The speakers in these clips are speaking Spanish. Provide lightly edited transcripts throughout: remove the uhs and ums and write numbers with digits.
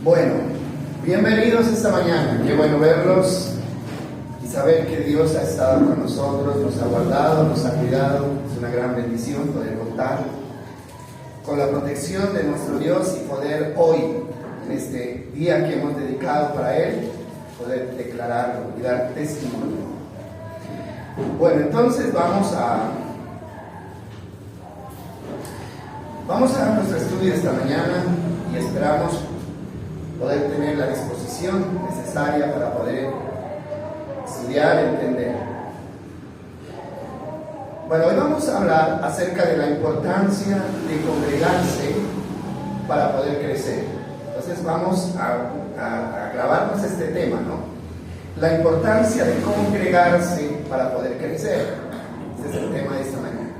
Bueno, bienvenidos esta mañana. Qué bueno verlos y saber que Dios ha estado con nosotros, nos ha guardado, nos ha cuidado. Es una gran bendición poder contar con la protección de nuestro Dios y poder hoy, en este día que hemos dedicado para Él, poder declararlo y dar testimonio. Bueno, entonces vamos a nuestro estudio esta mañana y esperamos poder tener la disposición necesaria para poder estudiar, entender. Bueno, hoy vamos a hablar acerca de la importancia de congregarse para poder crecer. Entonces vamos a grabarnos este tema, ¿no? La importancia de congregarse para poder crecer. Ese es el tema de esta mañana.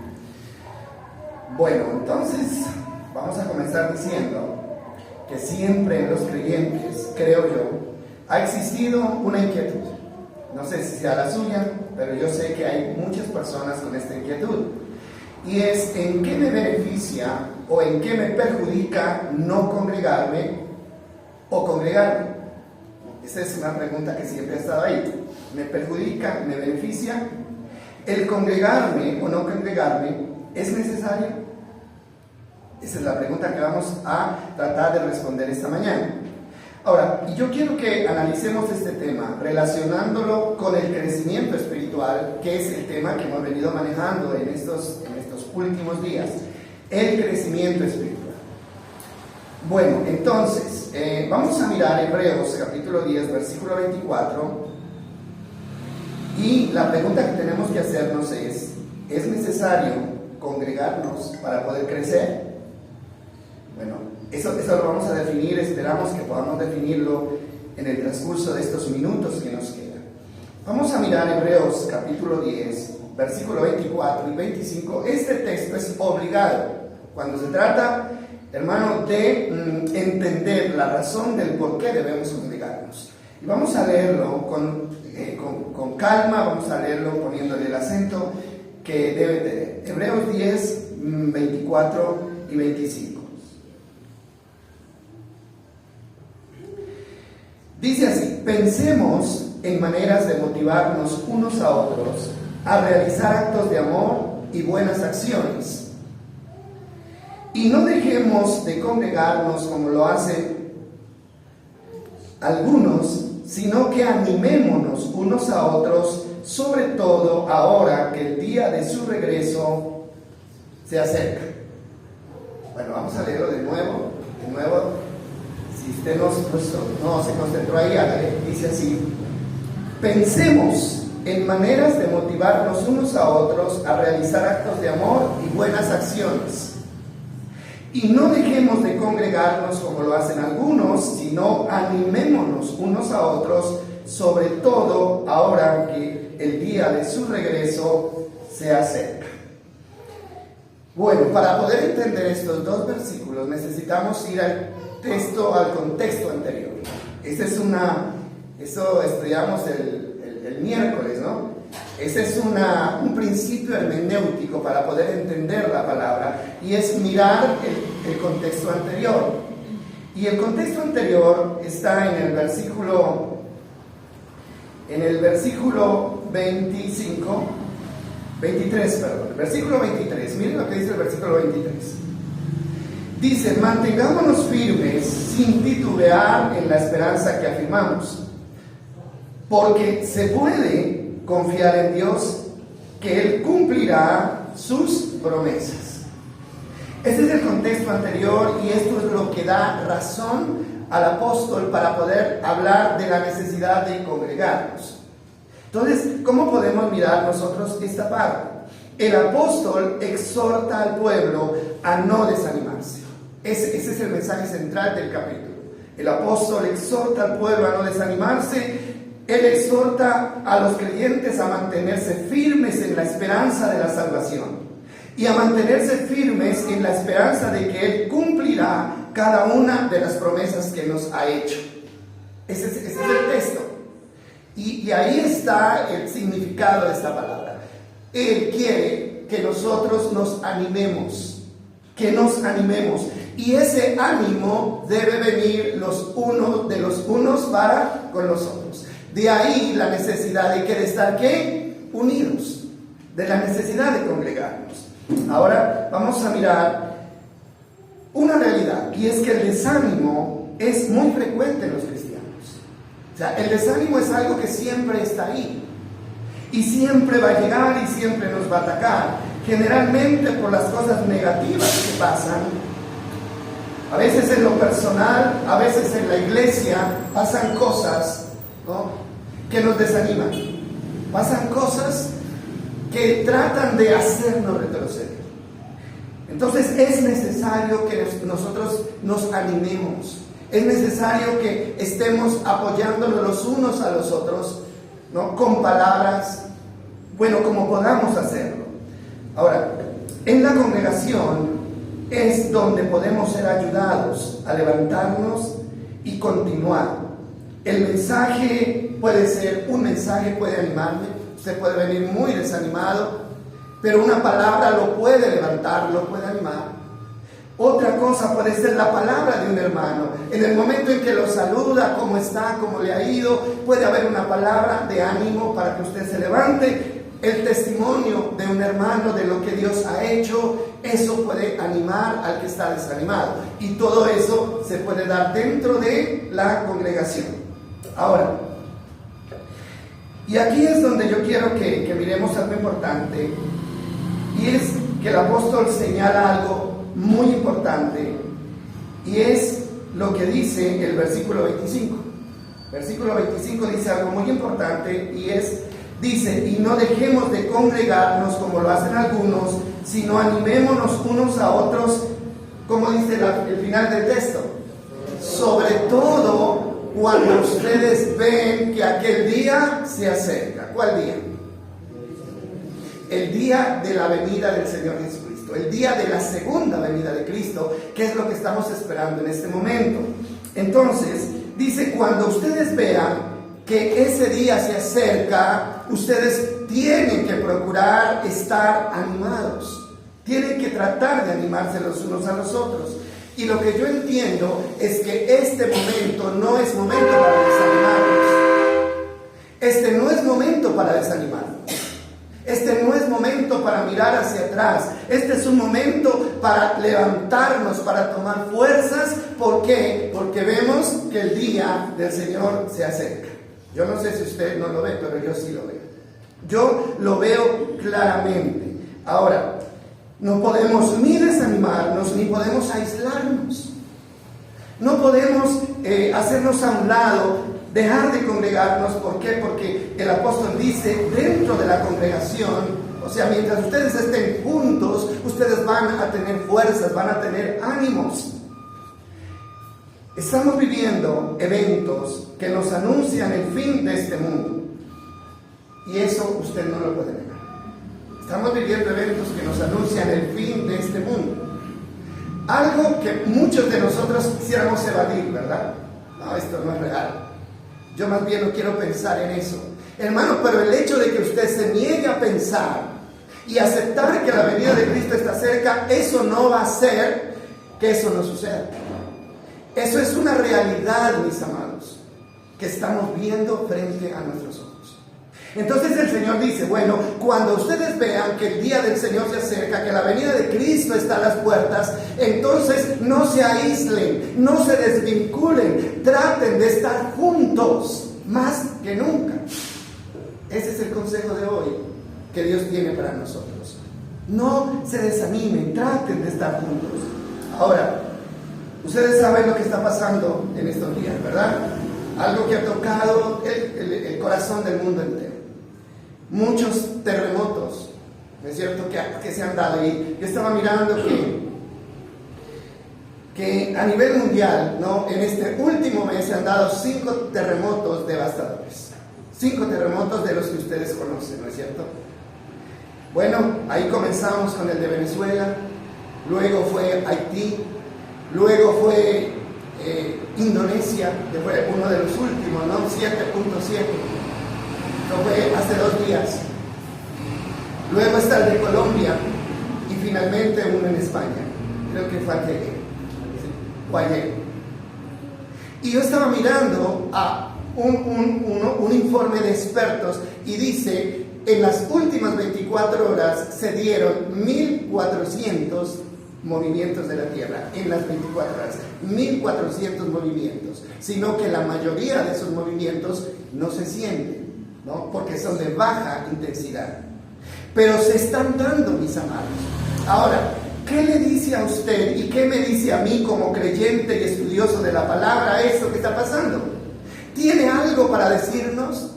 Bueno, entonces vamos a comenzar diciendo que siempre en los creyentes, creo yo, ha existido una inquietud. No sé si sea la suya, pero yo sé que hay muchas personas con esta inquietud. Y es en qué me beneficia o en qué me perjudica no congregarme o congregarme. Esa es una pregunta que siempre ha estado ahí. ¿Me perjudica? ¿Me beneficia? ¿El congregarme o no congregarme es necesario? Esa es la pregunta que vamos a tratar de responder esta mañana. Ahora, yo quiero que analicemos este tema relacionándolo con el crecimiento espiritual, que es el tema que hemos venido manejando en estos últimos días, el crecimiento espiritual. Bueno, entonces, vamos a mirar Hebreos capítulo 10, versículo 24, y la pregunta que tenemos que hacernos ¿es necesario congregarnos para poder crecer? Bueno, eso lo vamos a definir, esperamos que podamos definirlo en el transcurso de estos minutos que nos quedan. Vamos a mirar Hebreos capítulo 10, versículo 24 y 25. Este texto es obligado cuando se trata, hermano, de entender la razón del por qué debemos congregarnos. Y vamos a leerlo con calma, vamos a leerlo poniéndole el acento que debe tener. Hebreos 10, 24 y 25. Dice así: pensemos en maneras de motivarnos unos a otros a realizar actos de amor y buenas acciones. Y no dejemos de congregarnos como lo hacen algunos, sino que animémonos unos a otros, sobre todo ahora que el día de su regreso se acerca. Bueno, vamos a leerlo de nuevo. Si usted no se concentró ahí, dice así: pensemos en maneras de motivarnos unos a otros a realizar actos de amor y buenas acciones. Y no dejemos de congregarnos como lo hacen algunos, sino animémonos unos a otros, sobre todo ahora que el día de su regreso se acerca. Bueno, para poder entender estos dos versículos necesitamos ir al contexto anterior. Eso estudiamos el miércoles, ¿no? Ese es un principio hermenéutico para poder entender la palabra, y es mirar el contexto anterior. Y el contexto anterior está en el versículo 23, el versículo 23. Miren lo que dice el versículo 23. Dice: mantengámonos firmes sin titubear en la esperanza que afirmamos, porque se puede confiar en Dios, que Él cumplirá sus promesas. Este es el contexto anterior, y esto es lo que da razón al apóstol para poder hablar de la necesidad de congregarnos. Entonces, ¿cómo podemos mirar nosotros esta parte? El apóstol exhorta al pueblo a no desanimarse. Ese es el mensaje central del capítulo. El apóstol exhorta al pueblo a no desanimarse. Él exhorta a los creyentes a mantenerse firmes en la esperanza de la salvación y a mantenerse firmes en la esperanza de que Él cumplirá cada una de las promesas que nos ha hecho. Ese es el texto. Y ahí está el significado de esta palabra. Él quiere que nosotros nos animemos. Y ese ánimo debe venir de los unos para con los otros. De ahí la necesidad de que estar ¿qué? Unidos, de la necesidad de congregarnos. Ahora vamos a mirar una realidad, y es que el desánimo es muy frecuente en los cristianos. O sea, el desánimo es algo que siempre está ahí, y siempre va a llegar y siempre nos va a atacar, generalmente por las cosas negativas que pasan. A veces en lo personal, a veces en la iglesia pasan cosas, ¿no?, que nos desaniman. Pasan cosas que tratan de hacernos retroceder. Entonces es necesario que nosotros nos animemos. Es necesario que estemos apoyándonos los unos a los otros, ¿no?, con palabras, bueno, como podamos hacerlo. Ahora, en la congregación es donde podemos ser ayudados a levantarnos y continuar. El mensaje puede ser, un mensaje puede animarme, usted puede venir muy desanimado, pero una palabra lo puede levantar, lo puede animar. Otra cosa puede ser la palabra de un hermano. En el momento en que lo saluda, cómo está, cómo le ha ido, puede haber una palabra de ánimo para que usted se levante. El testimonio de un hermano de lo que Dios ha hecho, eso puede animar al que está desanimado. Y todo eso se puede dar dentro de la congregación. Ahora, y aquí es donde yo quiero que miremos algo importante, y es que el apóstol señala algo muy importante, y es lo que dice el versículo 25. Versículo 25 dice algo muy importante, y dice, y no dejemos de congregarnos como lo hacen algunos, sino animémonos unos a otros, como dice el final del texto, sobre todo cuando ustedes ven que aquel día se acerca. ¿Cuál día? El día de la venida del Señor Jesucristo, el día de la segunda venida de Cristo, que es lo que estamos esperando en este momento. Entonces, dice, cuando ustedes vean que ese día se acerca, ustedes tienen que procurar estar animados, tienen que tratar de animarse los unos a los otros. Y lo que yo entiendo es que este momento no es momento para desanimarnos. Este no es momento para desanimarnos. Este no es momento para mirar hacia atrás. Este es un momento para levantarnos, para tomar fuerzas. ¿Por qué? Porque vemos que el día del Señor se acerca. Yo no sé si usted no lo ve, pero yo sí lo veo. Yo lo veo claramente. Ahora, no podemos ni desanimarnos, ni podemos aislarnos. No podemos hacernos a un lado, dejar de congregarnos. ¿Por qué? Porque el apóstol dice, dentro de la congregación, o sea, mientras ustedes estén juntos, ustedes van a tener fuerzas, van a tener ánimos. Estamos viviendo eventos que nos anuncian el fin de este mundo, y eso usted no lo puede negar. Estamos viviendo eventos que nos anuncian el fin de este mundo. Algo que muchos de nosotros quisiéramos evadir, ¿verdad? No, esto no es real. Yo más bien no quiero pensar en eso. Hermano, pero el hecho de que usted se niegue a pensar y aceptar que la venida de Cristo está cerca, eso no va a hacer que eso no suceda. Eso es una realidad, mis amados, que estamos viendo frente a nuestros ojos. Entonces el Señor dice, bueno, cuando ustedes vean que el día del Señor se acerca, que la venida de Cristo está a las puertas, entonces no se aíslen, no se desvinculen, traten de estar juntos más que nunca. Ese es el consejo de hoy que Dios tiene para nosotros. No se desanimen, traten de estar juntos. Ahora, ustedes saben lo que está pasando en estos días, ¿verdad? Algo que ha tocado el corazón del mundo entero. Muchos terremotos, ¿no es cierto?, que se han dado. Y yo estaba mirando que a nivel mundial, ¿no?, en este último mes se han dado 5 terremotos devastadores. 5 terremotos de los que ustedes conocen, ¿no es cierto? Bueno, ahí comenzamos con el de Venezuela, luego fue Haití, luego fue Indonesia, que fue uno de los últimos, ¿no? 7.7. Esto fue hace 2 días. Luego está el de Colombia y finalmente uno en España. Creo que fue ayer. Y yo estaba mirando a un informe de expertos y dice, en las últimas 24 horas se dieron 1.400 movimientos de la Tierra, en las 24 horas, 1.400 movimientos, sino que la mayoría de esos movimientos no se sienten, ¿no? Porque son de baja intensidad, pero se están dando, mis amados. Ahora, ¿qué le dice a usted y qué me dice a mí como creyente y estudioso de la palabra esto que está pasando? ¿Tiene algo para decirnos?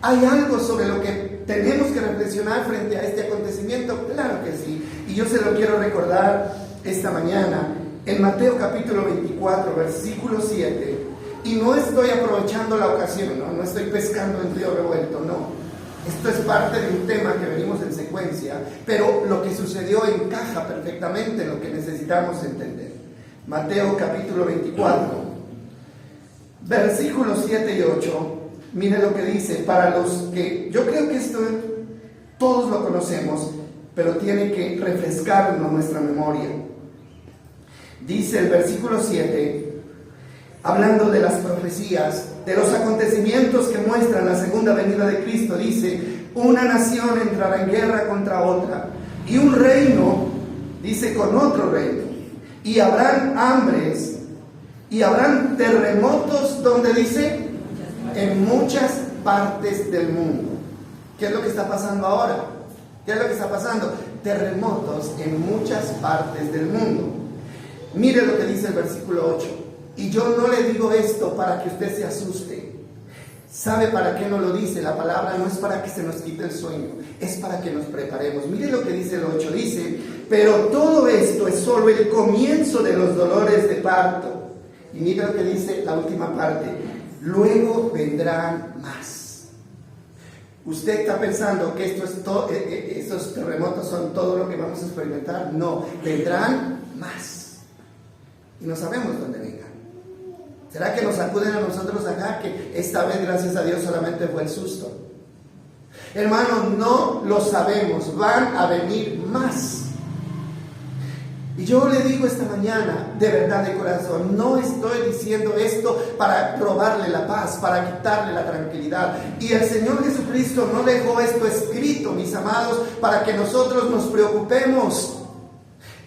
¿Hay algo sobre lo que tenemos que reflexionar frente a este acontecimiento? Claro que sí, y yo se lo quiero recordar esta mañana en Mateo capítulo 24, versículo 7, y no estoy aprovechando la ocasión, no estoy pescando en río revuelto, no. Esto es parte de un tema que venimos en secuencia, pero lo que sucedió encaja perfectamente en lo que necesitamos entender. Mateo capítulo 24, versículos 7 y 8, mire lo que dice, para los que, yo creo que esto todos lo conocemos, pero tiene que refrescarnos nuestra memoria. Dice el versículo 7, hablando de las profecías, de los acontecimientos que muestran la segunda venida de Cristo, dice, una nación entrará en guerra contra otra, y un reino, dice, con otro reino, y habrán hambres, y habrán terremotos, donde dice, en muchas partes del mundo. ¿Qué es lo que está pasando ahora? ¿Qué es lo que está pasando? Terremotos en muchas partes del mundo. Mire lo que dice el versículo 8. Y yo no le digo esto para que usted se asuste. ¿Sabe para qué no lo dice? La palabra no es para que se nos quite el sueño, es para que nos preparemos. Mire lo que dice el 8. Dice, pero todo esto es solo el comienzo de los dolores de parto. Y mire lo que dice la última parte. Luego vendrán más. ¿Usted está pensando que esto es estos terremotos son todo lo que vamos a experimentar? No, vendrán más. Y no sabemos dónde vengan. ¿Será que nos acuden a nosotros acá? Que esta vez, gracias a Dios, solamente fue el susto. Hermanos, no lo sabemos. Van a venir más. Y yo le digo esta mañana, de verdad, de corazón, no estoy diciendo esto para robarle la paz, para quitarle la tranquilidad. Y el Señor Jesucristo no dejó esto escrito, mis amados, para que nosotros nos preocupemos.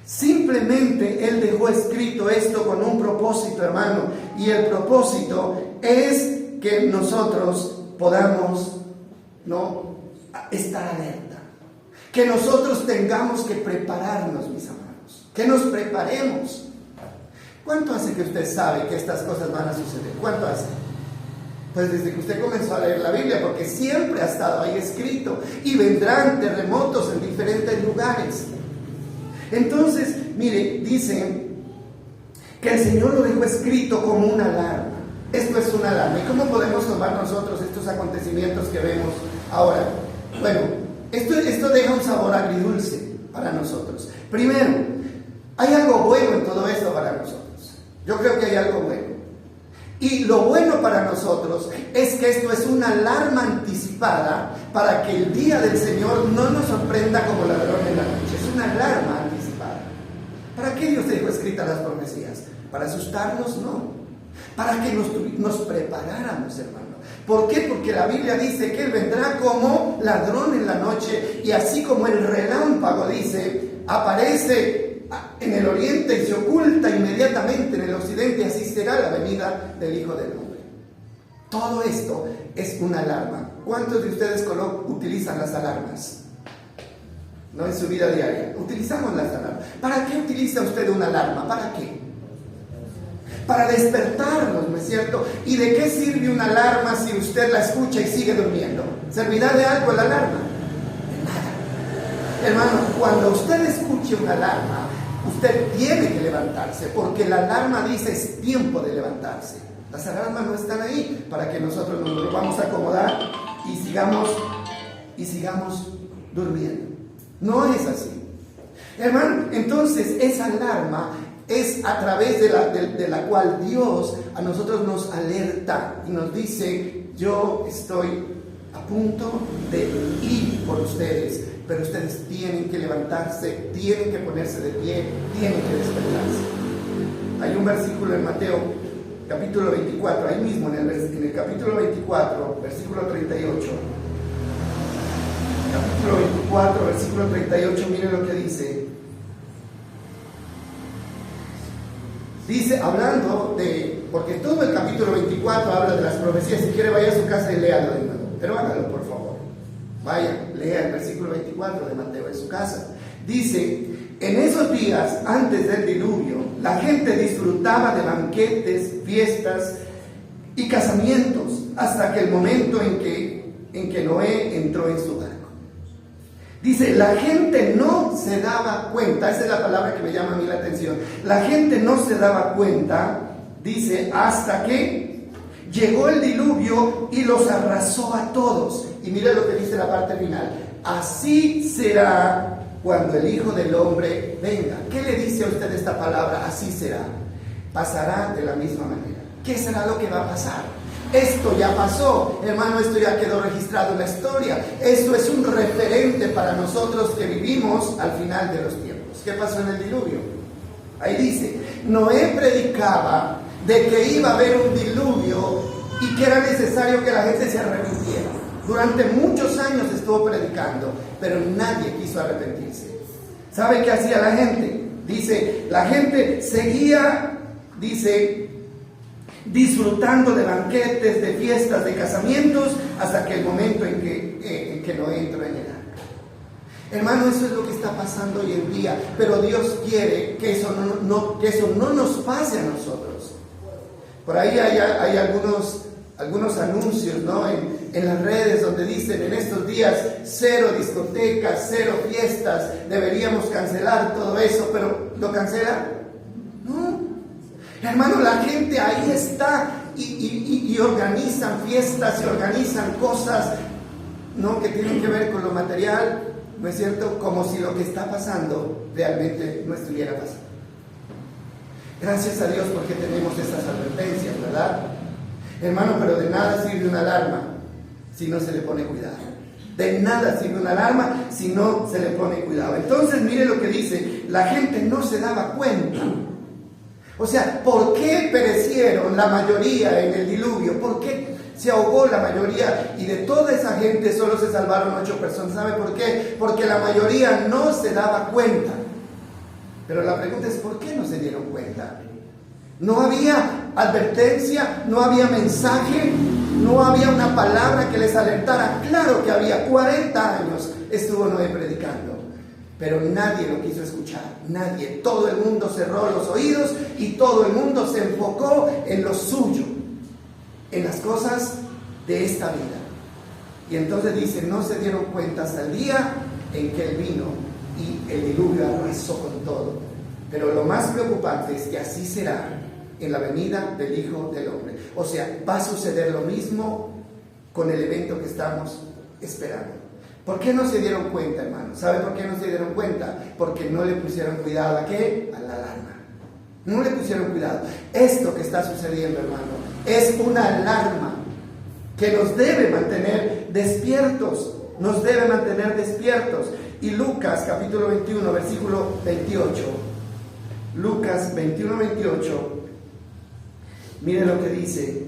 Simplemente Él dejó escrito esto con un propósito, hermano. Y el propósito es que nosotros podamos no estar alerta. Que nosotros tengamos que prepararnos, mis amados. Que nos preparemos. ¿Cuánto hace que usted sabe que estas cosas van a suceder? ¿Cuánto hace? Pues desde que usted comenzó a leer la Biblia, porque siempre ha estado ahí escrito. Y vendrán terremotos en diferentes lugares. Entonces, mire, dicen que el Señor lo dejó escrito como una alarma. Esto es una alarma. ¿Y cómo podemos tomar nosotros estos acontecimientos que vemos ahora? Bueno, esto deja un sabor agridulce para nosotros. Primero, hay algo bueno en todo esto para nosotros. Yo creo que hay algo bueno. Y lo bueno para nosotros es que esto es una alarma anticipada para que el día del Señor no nos sorprenda como ladrón en la noche. Es una alarma anticipada. ¿Para qué Dios dejó escritas las profecías? ¿Para asustarnos? No. Para que nos preparáramos, hermano. ¿Por qué? Porque la Biblia dice que Él vendrá como ladrón en la noche, y así como el relámpago, dice, aparece en el oriente y se oculta inmediatamente en el occidente, así será la venida del Hijo del Hombre. Todo esto es una alarma. ¿Cuántos de ustedes utilizan las alarmas? No en su vida diaria. Utilizamos las alarmas. ¿Para qué utiliza usted una alarma? ¿Para qué? Para despertarnos, ¿no es cierto? ¿Y de qué sirve una alarma si usted la escucha y sigue durmiendo? ¿Servirá de algo la alarma? De nada. Hermano, cuando usted escuche una alarma, usted tiene que levantarse, porque la alarma dice es tiempo de levantarse. Las alarmas no están ahí para que nosotros nos vamos a acomodar y sigamos durmiendo. No es así. Hermano, entonces esa alarma es a través de la cual Dios a nosotros nos alerta y nos dice, yo estoy a punto de ir por ustedes, pero ustedes tienen que levantarse, tienen que ponerse de pie, tienen que despertarse. Hay un versículo en Mateo capítulo 24, ahí mismo en el capítulo 24, versículo 38. Capítulo 24, versículo 38, mire lo que dice. Dice, hablando de, porque todo el capítulo 24 habla de las profecías. Si quiere, vaya a su casa y léalo de nuevo, pero hágalo por favor. Vaya, lea el versículo 24 de Mateo en su casa. Dice, en esos días antes del diluvio, la gente disfrutaba de banquetes, fiestas y casamientos, hasta que el momento en que Noé entró en su barco. Dice, la gente no se daba cuenta, esa es la palabra que me llama a mí la atención. La gente no se daba cuenta, dice, hasta que llegó el diluvio y los arrasó a todos. Y mire lo que dice la parte final. Así será cuando el Hijo del Hombre venga. ¿Qué le dice a usted esta palabra? Así será. Pasará de la misma manera. ¿Qué será lo que va a pasar? Esto ya pasó, hermano, esto ya quedó registrado en la historia. Esto es un referente para nosotros que vivimos al final de los tiempos. ¿Qué pasó en el diluvio? Ahí dice, Noé predicaba de que iba a haber un diluvio y que era necesario que la gente se arrepintiera. Durante muchos años estuvo predicando, pero nadie quiso arrepentirse. ¿Sabe qué hacía la gente? Dice, la gente seguía, dice, disfrutando de banquetes, de fiestas, de casamientos, hasta que el momento en que Noé entró en el arca. Hermano, eso es lo que está pasando hoy en día, pero Dios quiere que eso no nos pase a nosotros. Por ahí hay algunos anuncios, ¿no? en las redes donde dicen, en estos días, 0 discotecas, 0 fiestas, deberíamos cancelar todo eso, pero ¿lo cancelan? No. Hermano, la gente ahí está y organizan fiestas y organizan cosas, ¿no? Que tienen que ver con lo material, ¿no es cierto? Como si lo que está pasando realmente no estuviera pasando. Gracias a Dios porque tenemos estas advertencias, ¿verdad? Hermano, pero de nada sirve una alarma si no se le pone cuidado. De nada sirve una alarma si no se le pone cuidado. Entonces, mire lo que dice, la gente no se daba cuenta. O sea, ¿por qué perecieron la mayoría en el diluvio? ¿Por qué se ahogó la mayoría? Y de toda esa gente solo se salvaron 8 personas. ¿Sabe por qué? Porque la mayoría no se daba cuenta. Pero la pregunta es, ¿por qué no se dieron cuenta? No había advertencia, no había mensaje, no había una palabra que les alertara. Claro que había, 40 años estuvo Noé predicando. Pero nadie lo quiso escuchar, nadie. Todo el mundo cerró los oídos y todo el mundo se enfocó en lo suyo, en las cosas de esta vida. Y entonces dice, no se dieron cuenta hasta el día en que Él vino y el diluvio arrasó con todo. Pero lo más preocupante es que así será en la venida del Hijo del Hombre. O sea, va a suceder lo mismo con el evento que estamos esperando. ¿Por qué no se dieron cuenta, hermano? ¿Sabe por qué no se dieron cuenta? Porque no le pusieron cuidado ¿a qué? A la alarma. No le pusieron cuidado. Esto que está sucediendo, hermano, es una alarma que nos debe mantener despiertos. Nos debe mantener despiertos. Y Lucas, capítulo 21, versículo 28. Lucas 21, 28. Mire lo que dice.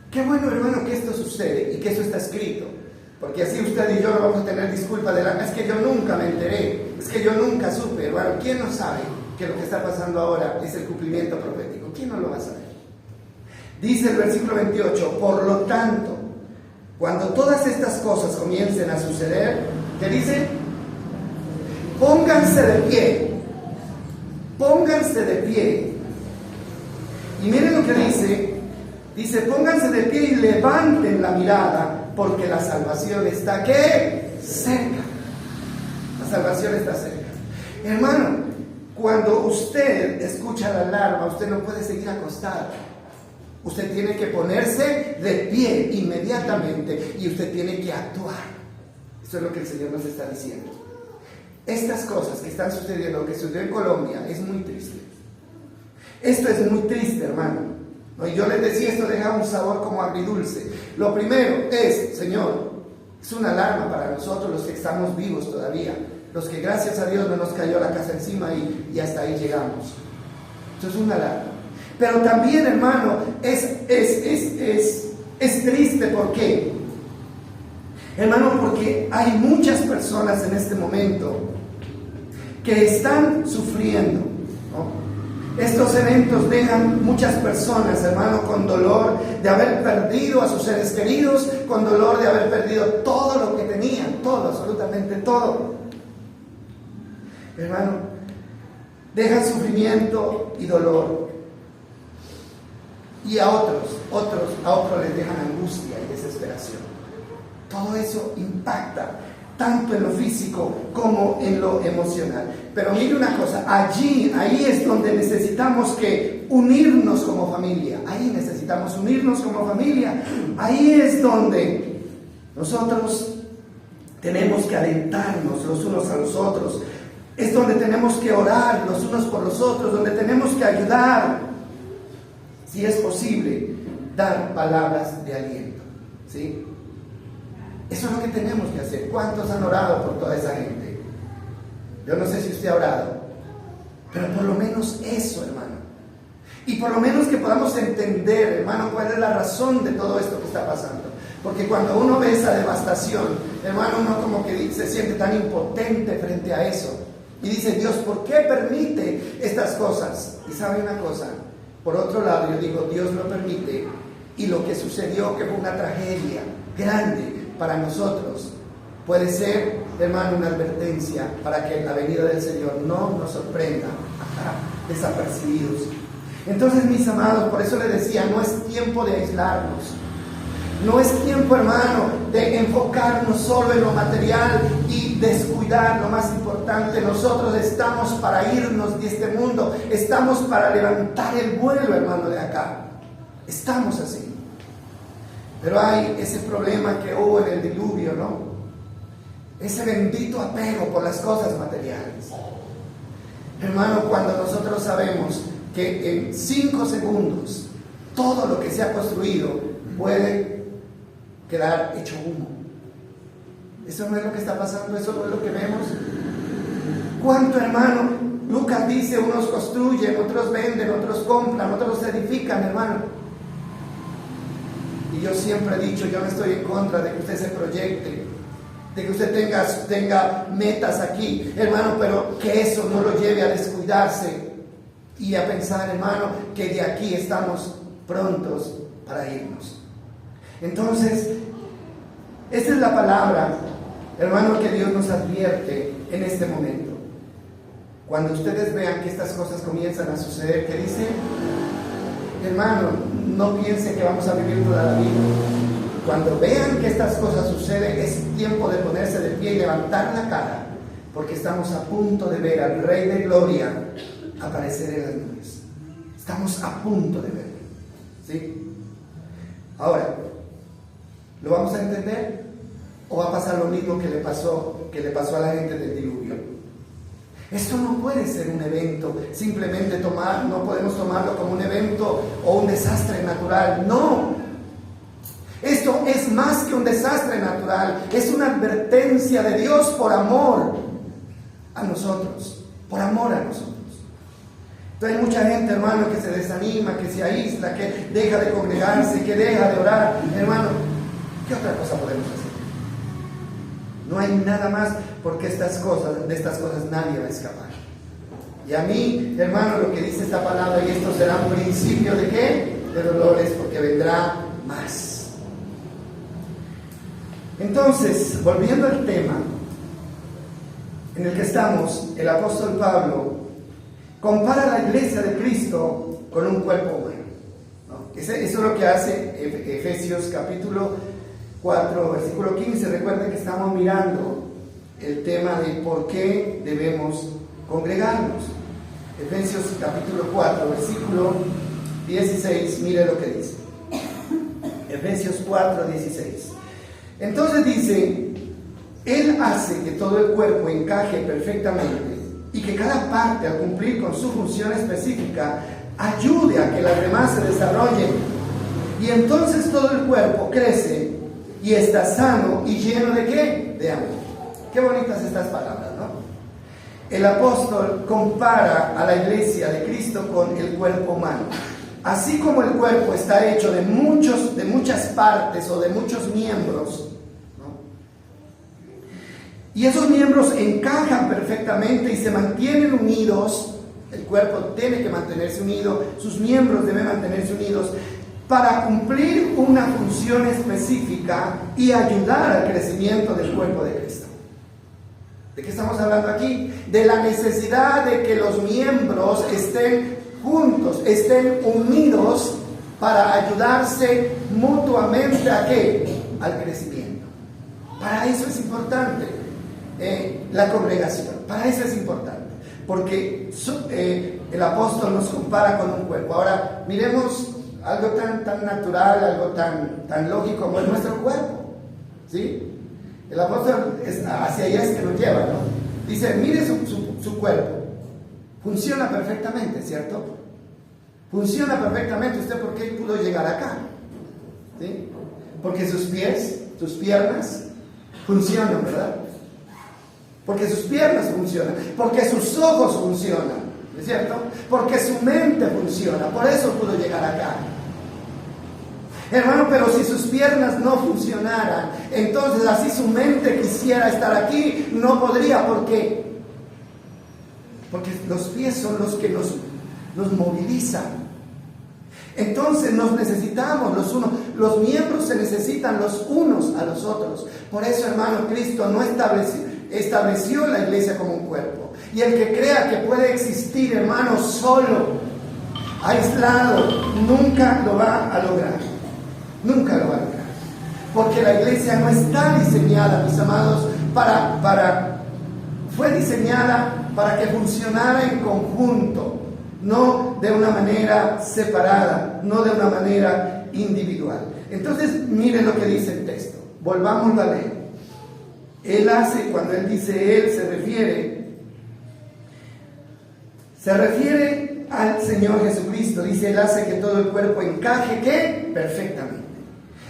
Qué bueno, hermano, que esto sucede y que eso está escrito, porque así usted y yo no vamos a tener disculpa de es que yo nunca me enteré, es que yo nunca supe. Hermano, ¿quién no sabe que lo que está pasando ahora es el cumplimiento profético? ¿Quién no lo va a saber? Dice el versículo 28, por lo tanto, cuando todas estas cosas comiencen a suceder, ¿qué dice? Pónganse de pie, pónganse de pie. Y miren lo que dice. Dice, pónganse de pie y levanten la mirada, porque la salvación está, ¿qué? Cerca. La salvación está cerca. Hermano, cuando usted escucha la alarma, usted no puede seguir acostado. Usted tiene que ponerse de pie inmediatamente y usted tiene que actuar. Eso es lo que el Señor nos está diciendo. Estas cosas que están sucediendo, lo que sucedió en Colombia, es muy triste. Esto es muy triste, hermano. Y yo les decía, esto deja un sabor como agridulce. Lo primero es, Señor, es una alarma para nosotros los que estamos vivos todavía. los que gracias a Dios no nos cayó la casa encima y hasta ahí llegamos. Esto es una alarma. Pero también, hermano, es triste. ¿Por qué? Hermano, porque hay muchas personas en este momento que están sufriendo, ¿no? Estos eventos dejan muchas personas, hermano, con dolor de haber perdido a sus seres queridos, con dolor de haber perdido todo lo que tenían, todo, absolutamente todo. Hermano, dejan sufrimiento y dolor. Y a otros les dejan angustia y desesperación. Todo eso impacta tanto en lo físico como en lo emocional. Pero mire una cosa, ahí es donde necesitamos que unirnos como familia. Ahí necesitamos unirnos como familia. Ahí es donde nosotros tenemos que alentarnos los unos a los otros. Es donde tenemos que orar los unos por los otros, donde tenemos que ayudar, si es posible, dar palabras de aliento, ¿sí? Eso es lo que tenemos que hacer. ¿Cuántos han orado por toda esa gente? Yo no sé si usted ha orado, pero por lo menos eso, hermano. Y por lo menos que podamos entender, hermano, cuál es la razón de todo esto que está pasando. Porque cuando uno ve esa devastación, hermano, uno como que se siente tan impotente frente a eso. Y dice, Dios, ¿por qué permite estas cosas? Y sabe una cosa, por otro lado, yo digo, Dios lo permite. Y lo que sucedió, que fue una tragedia grande para nosotros, puede ser, hermano, una advertencia para que la venida del Señor no nos sorprenda desapercibidos. Entonces, mis amados, por eso les decía, no es tiempo de aislarnos. No es tiempo, hermano, de enfocarnos solo en lo material y descuidar lo más importante. Nosotros estamos para irnos de este mundo. Estamos para levantar el vuelo, hermano, de acá. Estamos así. Pero hay ese problema que hubo en el diluvio, ¿no? Ese bendito apego por las cosas materiales. Hermano, cuando nosotros sabemos que en 5 segundos todo lo que se ha construido puede quedar hecho humo. Eso no es lo que está pasando, eso no es lo que vemos. ¿Cuánto, hermano? Lucas dice, unos construyen, otros venden, otros compran, otros edifican, hermano. Y yo siempre he dicho, yo no estoy en contra de que usted se proyecte, de que usted tenga metas aquí, hermano, pero que eso no lo lleve a descuidarse y a pensar, hermano, que de aquí estamos prontos para irnos. Entonces, esta es la palabra, hermano, que Dios nos advierte en este momento. Cuando ustedes vean que estas cosas comienzan a suceder, que dice, hermano, no piensen que vamos a vivir toda la vida. Cuando vean que estas cosas suceden, es tiempo de ponerse de pie y levantar la cara, porque estamos a punto de ver al Rey de Gloria aparecer en las nubes. Estamos a punto de verlo, ¿sí? Ahora, ¿lo vamos a entender? ¿O va a pasar lo mismo que le pasó a la gente del diluvio? Esto no puede ser un evento, simplemente no podemos tomarlo como un evento o un desastre natural. No, esto es más que un desastre natural, es una advertencia de Dios por amor a nosotros, por amor a nosotros. Entonces hay mucha gente, hermano, que se desanima, que se aísla, que deja de congregarse, que deja de orar. Hermano, ¿qué otra cosa podemos hacer? No hay nada más, porque de estas cosas nadie va a escapar. Y a mí, hermano, lo que dice esta palabra, y esto será un principio de ¿qué? De dolores, porque vendrá más. Entonces, volviendo al tema en el que estamos, el apóstol Pablo compara la iglesia de Cristo con un cuerpo humano, ¿no? Eso es lo que hace Efesios capítulo 4, versículo 15. Recuerden que estamos mirando el tema de por qué debemos congregarnos. Efesios capítulo 4, versículo 16, mire lo que dice. Efesios 4, 16. Entonces dice, Él hace que todo el cuerpo encaje perfectamente y que cada parte, al cumplir con su función específica, ayude a que las demás se desarrollen. Y entonces todo el cuerpo crece y está sano y lleno de ¿qué? De amor. Qué bonitas estas palabras, ¿no? el apóstol compara a la iglesia de Cristo con el cuerpo humano. Así como el cuerpo está hecho de muchas partes o de muchos miembros, ¿no? Y esos miembros encajan perfectamente y se mantienen unidos, el cuerpo tiene que mantenerse unido, sus miembros deben mantenerse unidos para cumplir una función específica y ayudar al crecimiento del cuerpo de Cristo. ¿De qué estamos hablando aquí? De la necesidad de que los miembros estén juntos, estén unidos para ayudarse mutuamente ¿a qué? Al crecimiento. Para eso es importante la congregación, para eso es importante, porque el apóstol nos compara con un cuerpo. Ahora, miremos algo tan natural, algo tan lógico como es nuestro cuerpo, ¿sí? El apóstol hacia allá es que nos lleva, ¿no? Dice, mire su cuerpo. Funciona perfectamente, ¿cierto? Funciona perfectamente. ¿Usted por qué pudo llegar acá? ¿Sí? Porque sus pies, sus piernas funcionan, ¿verdad? Porque sus piernas funcionan. Porque sus ojos funcionan, ¿es cierto? Porque su mente funciona. Por eso pudo llegar acá. Hermano, pero si sus piernas no funcionaran, entonces así su mente quisiera estar aquí, no podría. ¿Por qué? Porque los pies son los que nos movilizan. Entonces nos necesitamos los unos. Los miembros se necesitan los unos a los otros. Por eso, hermano, Cristo no estableció la iglesia como un cuerpo. Y el que crea que puede existir, hermano, solo, aislado, nunca lo va a lograr. Nunca lo va a lograr. Porque la iglesia no está diseñada, mis amados, fue diseñada para que funcionara en conjunto, no de una manera separada, no de una manera individual. Entonces, miren lo que dice el texto. Volvamos a leer. Cuando él dice él, se refiere al Señor Jesucristo. Dice, él hace que todo el cuerpo encaje, ¿qué? Perfectamente.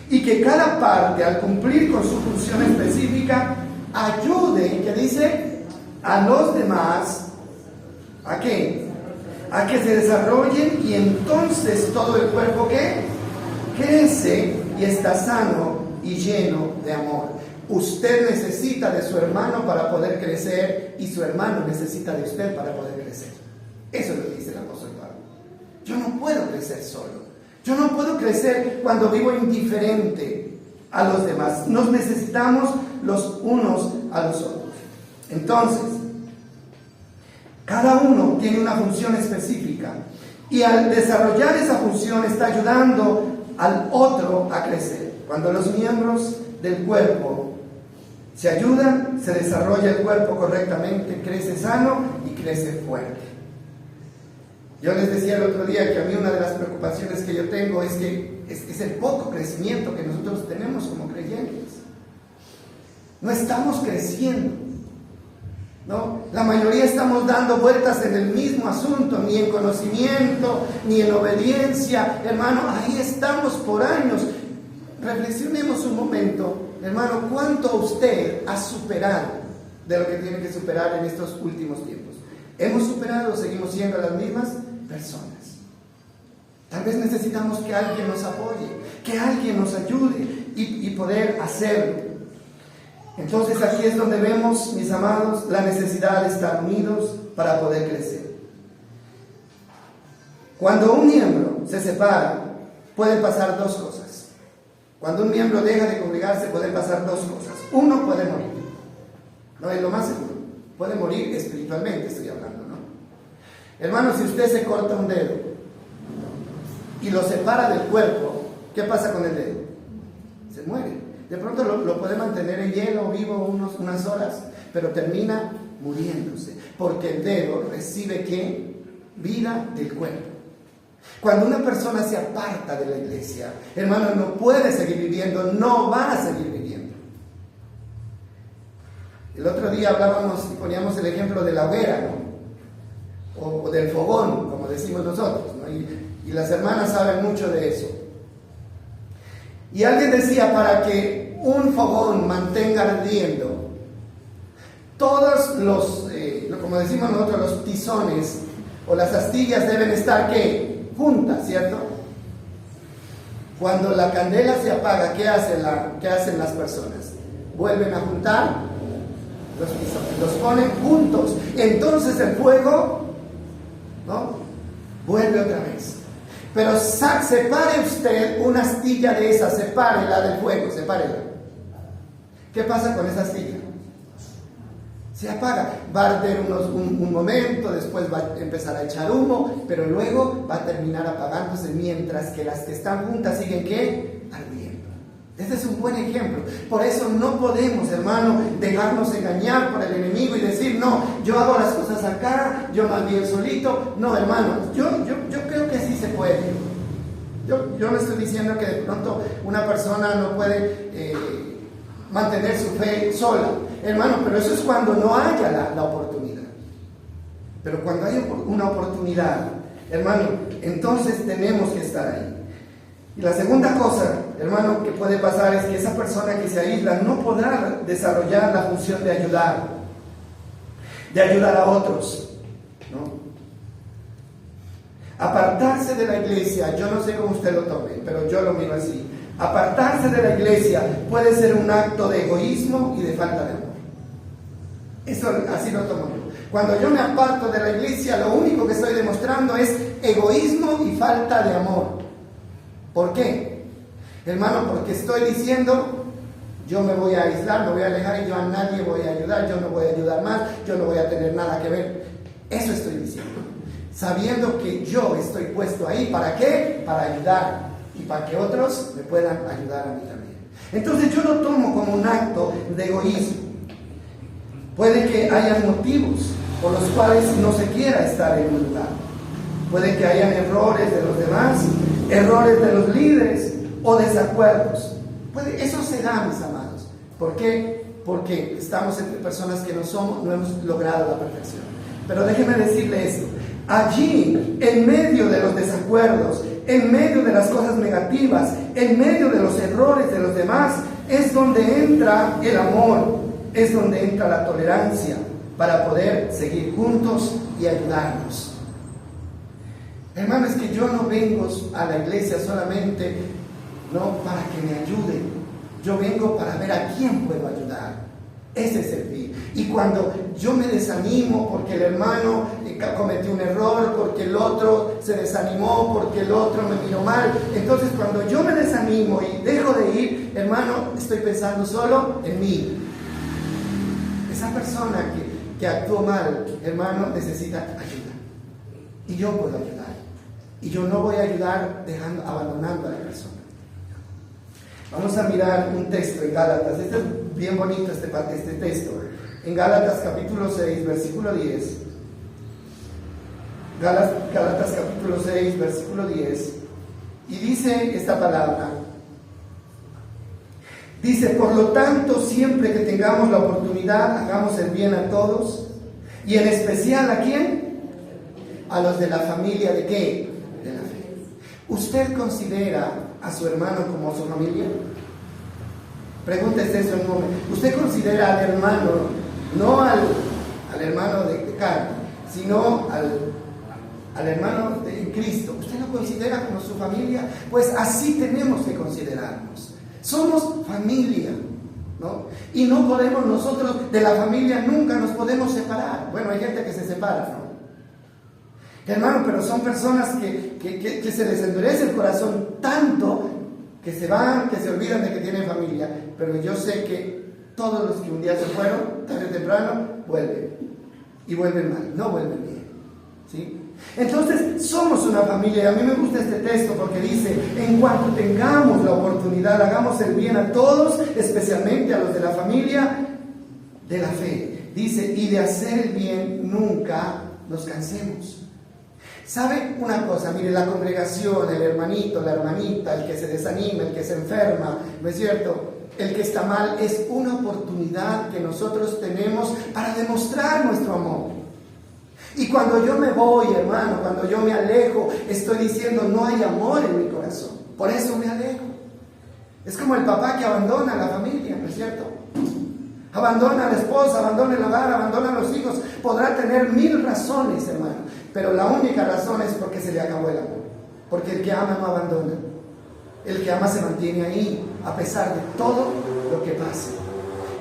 Y que cada parte, al cumplir con su función específica, ayude, ¿qué dice? A los demás, ¿a qué? A que se desarrollen, y entonces todo el cuerpo, ¿qué? Crece y está sano y lleno de amor. Usted necesita de su hermano para poder crecer, y su hermano necesita de usted para poder crecer. Eso es lo que dice el apóstol Pablo. Yo no puedo crecer solo. Yo no puedo crecer cuando vivo indiferente a los demás. Nos necesitamos los unos a los otros. Entonces, cada uno tiene una función específica, y al desarrollar esa función está ayudando al otro a crecer. Cuando los miembros del cuerpo se ayudan, se desarrolla el cuerpo correctamente, crece sano y crece fuerte. Yo les decía el otro día que a mí una de las preocupaciones que yo tengo es que es el poco crecimiento que nosotros tenemos como creyentes. No estamos creciendo, ¿no? La mayoría estamos dando vueltas en el mismo asunto, ni en conocimiento, ni en obediencia. Hermano, ahí estamos por años. Reflexionemos un momento, hermano, ¿cuánto usted ha superado de lo que tiene que superar en estos últimos tiempos? ¿Hemos superado o seguimos siendo las mismas personas? Tal vez necesitamos que alguien nos apoye, que alguien nos ayude y poder hacerlo. Entonces aquí es donde vemos, mis amados, la necesidad de estar unidos para poder crecer. Cuando un miembro se separa, pueden pasar dos cosas. Cuando un miembro deja de congregarse, pueden pasar dos cosas. Uno, puede morir. No es lo más seguro. Puede morir espiritualmente, estoy hablando, ¿no? Hermano, si usted se corta un dedo y lo separa del cuerpo, ¿qué pasa con el dedo? Se muere. De pronto lo puede mantener en hielo vivo unas horas, pero termina muriéndose, porque el dedo recibe ¿qué? Vida del cuerpo. Cuando una persona se aparta de la iglesia, hermano, no puede seguir viviendo, no va a seguir viviendo. El otro día hablábamos y poníamos el ejemplo de la hoguera, ¿no? O del fogón, como decimos nosotros, ¿no? Y las hermanas saben mucho de eso. Y alguien decía, para que un fogón mantenga ardiendo, todos los, como como decimos nosotros, los tizones o las astillas deben estar, ¿qué? Juntas, ¿cierto? Cuando la candela se apaga, ¿qué hacen las personas? Vuelven a juntar los tizones, los ponen juntos. Entonces el fuego, ¿no?, vuelve otra vez. Pero separe usted una astilla de esa, sepárela del fuego, sepárela. ¿Qué pasa con esa astilla? Se apaga, va a arder un momento, después va a empezar a echar humo, pero luego va a terminar apagándose, mientras que las que están juntas siguen, ¿qué? Ardiendo. Este es un buen ejemplo. Por eso no podemos, hermano, dejarnos engañar por el enemigo y decir, no, yo hago las cosas acá, yo más bien solito. No, hermano, yo creo que sí se puede. Yo no estoy diciendo que de pronto una persona no puede mantener su fe sola, hermano, pero eso es cuando no haya la oportunidad. Pero cuando hay una oportunidad, hermano, entonces tenemos que estar ahí. Y la segunda cosa, hermano, que puede pasar es que esa persona que se aísla no podrá desarrollar la función de ayudar a otros, ¿no? Apartarse de la iglesia, yo no sé cómo usted lo tome, pero yo lo miro así. Apartarse de la iglesia puede ser un acto de egoísmo y de falta de amor. Eso así lo tomo yo. Cuando yo me aparto de la iglesia, lo único que estoy demostrando es egoísmo y falta de amor. ¿Por qué? Hermano, porque estoy diciendo, yo me voy a aislar, me voy a alejar y yo a nadie voy a ayudar, yo no voy a ayudar más, yo no voy a tener nada que ver. Eso estoy diciendo. Sabiendo que yo estoy puesto ahí, ¿para qué? Para ayudar y para que otros me puedan ayudar a mí también. Entonces yo lo tomo como un acto de egoísmo. Puede que haya motivos por los cuales no se quiera estar en un lugar. Puede que hayan errores de los demás, errores de los líderes o desacuerdos. Eso se da, mis amados. ¿Por qué? Porque estamos entre personas que no hemos logrado la perfección. Pero déjeme decirle esto. Allí, en medio de los desacuerdos, en medio de las cosas negativas, en medio de los errores de los demás, es donde entra el amor, es donde entra la tolerancia para poder seguir juntos y ayudarnos. Hermano, es que yo no vengo a la iglesia solamente, no para que me ayuden. Yo vengo para ver a quién puedo ayudar. Ese es el fin. Y cuando yo me desanimo porque el hermano cometió un error, porque el otro se desanimó, porque el otro me miró mal, entonces cuando yo me desanimo y dejo de ir, hermano, estoy pensando solo en mí. Esa persona que actuó mal, hermano, necesita ayuda. Y yo puedo ayudar. Y yo no voy a ayudar abandonando a la persona. Vamos a mirar un texto en Gálatas. Este es bien bonito, este texto. En Gálatas capítulo 6, versículo 10. Gálatas capítulo 6, versículo 10. Y dice esta palabra. Dice, por lo tanto, siempre que tengamos la oportunidad, hagamos el bien a todos. Y en especial, ¿a quién? A los de la familia, ¿de qué? De la fe. ¿Usted considera a su hermano como su familia? Pregúntese eso en un momento. ¿Usted considera al hermano, no al hermano de carne, sino al hermano en Cristo? ¿Usted lo considera como su familia? Pues así tenemos que considerarnos. Somos familia, ¿no? Y no podemos nosotros, de la familia nunca nos podemos separar. Bueno, hay gente que se separa, ¿no? Hermano, pero son personas que se les endurece el corazón tanto que se van, que se olvidan de que tienen familia. Pero yo sé que todos los que un día se fueron, tarde o temprano, vuelven. Y vuelven mal, no vuelven bien, ¿sí? Entonces, somos una familia. Y a mí me gusta este texto porque dice, en cuanto tengamos la oportunidad, hagamos el bien a todos, especialmente a los de la familia de la fe. Dice, y de hacer el bien nunca nos cansemos. ¿Sabe una cosa? Mire, la congregación, el hermanito, la hermanita, el que se desanima, el que se enferma, ¿no es cierto? El que está mal, es una oportunidad que nosotros tenemos para demostrar nuestro amor. Y cuando yo me voy, hermano, cuando yo me alejo, estoy diciendo, no hay amor en mi corazón. Por eso me alejo. Es como el papá que abandona a la familia, ¿no es cierto? Abandona a la esposa, abandona el hogar, abandona a los hijos. Podrá tener 1000 razones, hermano, pero la única razón es porque se le acabó el amor. Porque el que ama no abandona. El que ama se mantiene ahí, a pesar de todo lo que pase.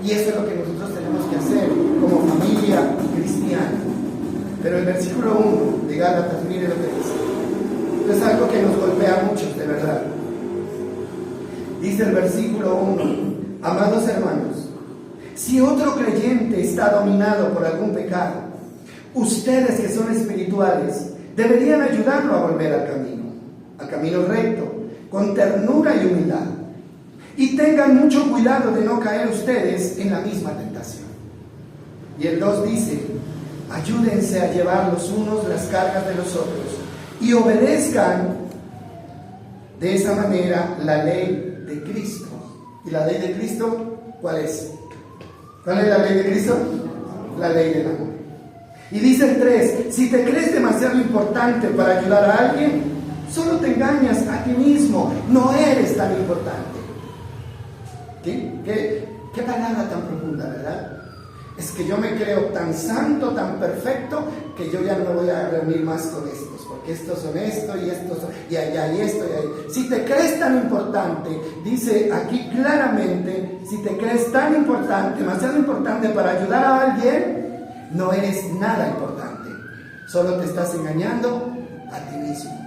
Y eso es lo que nosotros tenemos que hacer como familia cristiana. Pero el versículo 1 de Gálatas, mire lo que dice. Esto es algo que nos golpea a muchos, de verdad. Dice el versículo 1: amados hermanos, si otro creyente está dominado por algún pecado, ustedes que son espirituales deberían ayudarlo a volver al camino recto, con ternura y humildad. Y tengan mucho cuidado de no caer ustedes en la misma tentación. Y el 2 dice: ayúdense a llevar los unos las cargas de los otros y obedezcan de esa manera la ley de Cristo. ¿Y la ley de Cristo cuál es? ¿Cuál es la ley de Cristo? La ley del amor. Y dice el 3: si te crees demasiado importante para ayudar a alguien, solo te engañas a ti mismo, no eres tan importante. ¿Qué palabra tan profunda, ¿verdad? Es que yo me creo tan santo, tan perfecto, que yo ya no voy a reunir más con estos, porque estos son esto y estos son, y allá y esto y ahí. Si te crees tan importante, dice aquí claramente, si te crees tan importante, demasiado importante para ayudar a alguien, no eres nada importante, solo te estás engañando a ti mismo.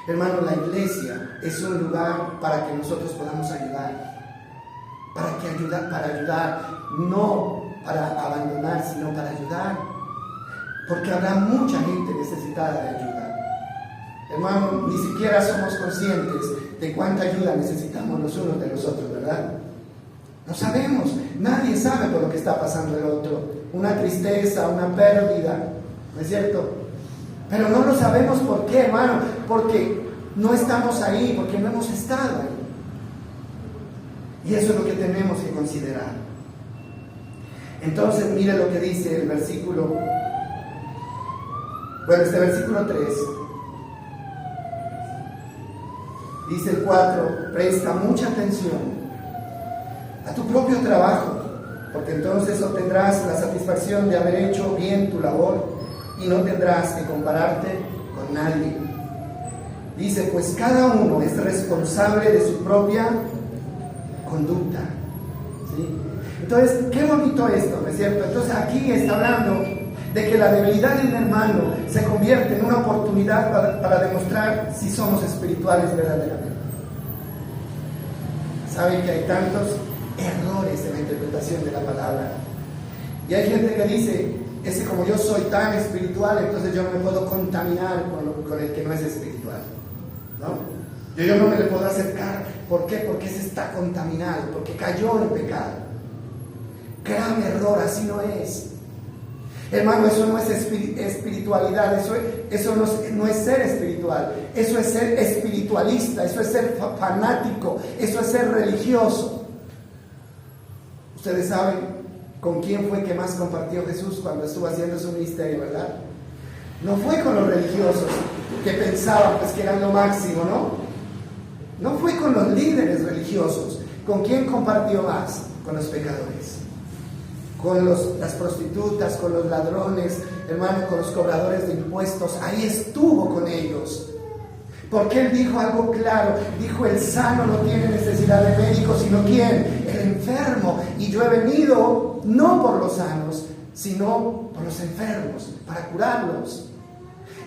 Hermano, la iglesia es un lugar para que nosotros podamos ayudar, para ayudar, no para abandonar, sino para ayudar, porque habrá mucha gente necesitada de ayuda. Hermano, ni siquiera somos conscientes de cuánta ayuda necesitamos los unos de los otros, ¿verdad? No sabemos, nadie sabe por lo que está pasando el otro, una tristeza, una pérdida, ¿no es cierto? Pero no lo sabemos. ¿Por qué, hermano? Porque no estamos ahí, porque no hemos estado ahí. Y eso es lo que tenemos que considerar. Entonces, mire lo que dice el versículo, este versículo 3. Dice el 4: presta mucha atención a tu propio trabajo, porque entonces obtendrás la satisfacción de haber hecho bien tu labor y no tendrás que compararte con nadie. Dice: pues cada uno es responsable de su propia conducta. ¿Sí? Entonces, qué bonito esto, ¿no es cierto? Entonces aquí está hablando de que la debilidad de un hermano se convierte en una oportunidad para demostrar si somos espirituales verdaderamente. Saben que hay tantos errores en la interpretación de la palabra. Y hay gente que dice: es que como yo soy tan espiritual, entonces yo no me puedo contaminar con el que no es espiritual, ¿no? Yo no me le puedo acercar. ¿Por qué? Porque ese está contaminado, porque cayó en pecado. Gran error, así no es. Hermano, eso no es espiritualidad, eso no es ser espiritual, eso es ser espiritualista, eso es ser fanático, eso es ser religioso. Ustedes saben con quién fue que más compartió Jesús cuando estuvo haciendo su ministerio, ¿verdad? No fue con los religiosos que pensaban pues que eran lo máximo, ¿no? No fue con los líderes religiosos. ¿Con quién compartió más? Con los pecadores, con las prostitutas, con los ladrones, hermano, con los cobradores de impuestos. Ahí estuvo con ellos, porque él dijo algo claro. Dijo: el sano no tiene necesidad de médico, sino ¿quién? El enfermo. Y yo he venido no por los sanos, sino por los enfermos, para curarlos.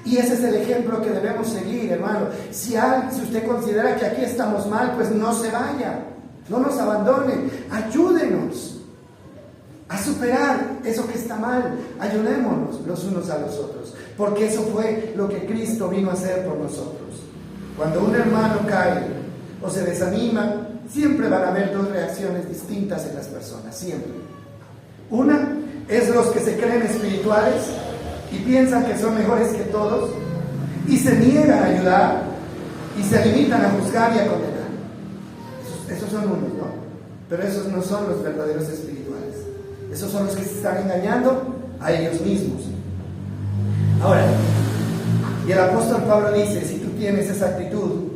Y ese es el ejemplo que debemos seguir, hermano. Si usted considera que aquí estamos mal, pues no se vaya, no nos abandone, ayúdenos a superar eso que está mal. Ayudémonos los unos a los otros, porque eso fue lo que Cristo vino a hacer por nosotros. Cuando un hermano cae o se desanima, siempre van a haber dos reacciones distintas en las personas, siempre. Una es los que se creen espirituales y piensan que son mejores que todos y se niegan a ayudar y se limitan a juzgar y a condenar. Esos son unos, ¿no? Pero esos no son los verdaderos espirituales. Esos son los que se están engañando a ellos mismos. Ahora, y el apóstol Pablo dice: si tú tienes esa actitud,